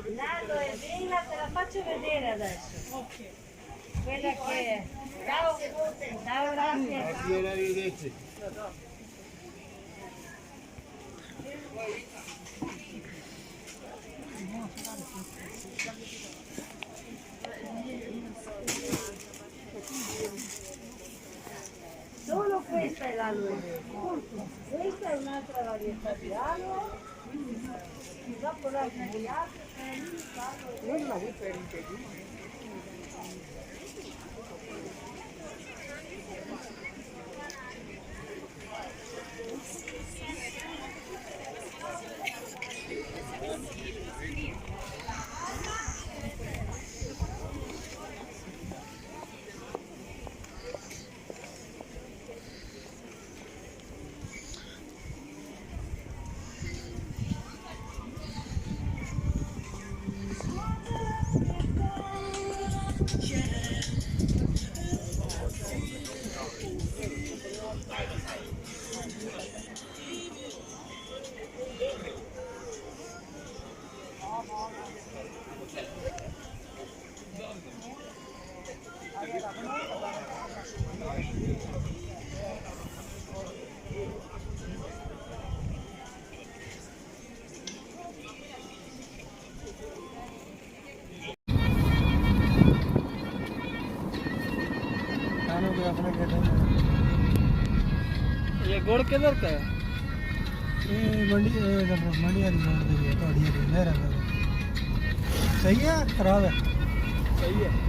Nando e Bella te la faccio vedere adesso. Ok. Quella che è. Ciao, ciao, grazie. Arrivederci. Solo questa è l'aloe vera. Questa è un'altra varietà di aloe. Dopo l'altra di altre, non la vuoi per impedire. ये गुड़ किधर का है? ये मंडी मंडी वाली road पे है थोड़ी हरी नहर है सही है खराब है सही है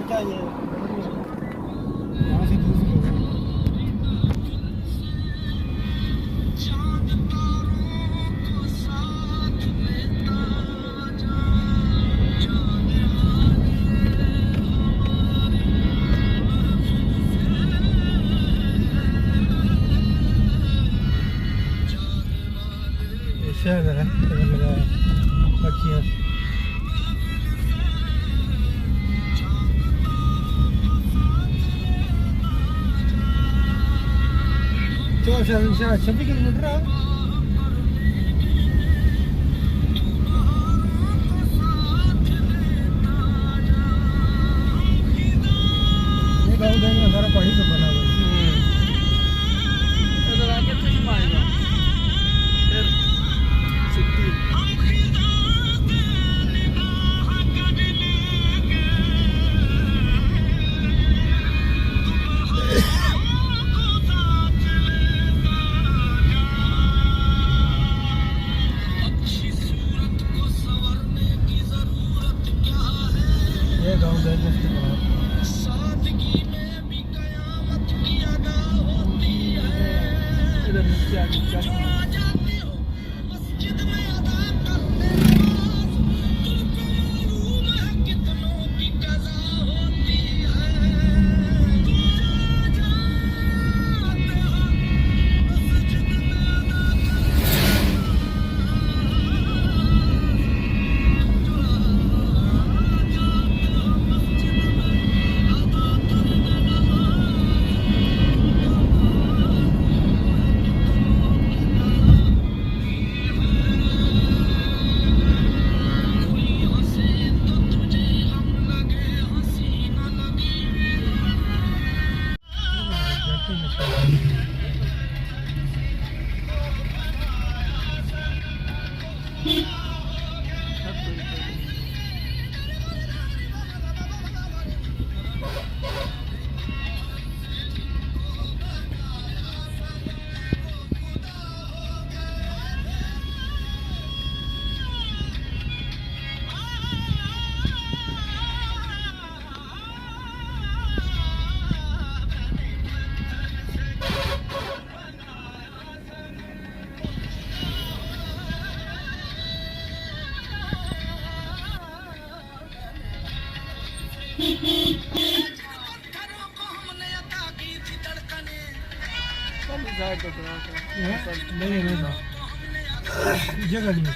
चाहिए यहाँ से दूसरी शहर है मक्खियाँ शायद 26 किलोमीटर है ये गाँव में हमारा पहाड़ी तो बना हुआ है इधर आके तो नहीं आएगा फिर सिटी कल जाए तो करा नहीं नहीं जगह नहीं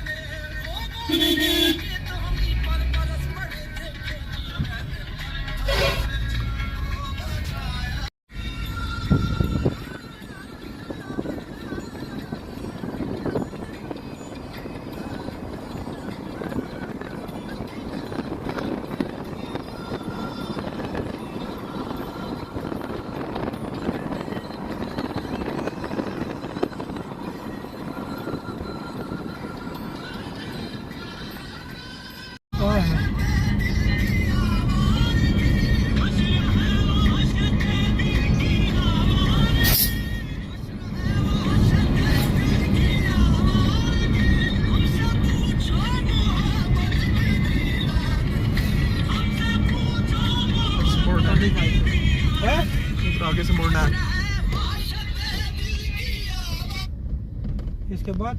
आगे से मुड़ना है। इसके बाद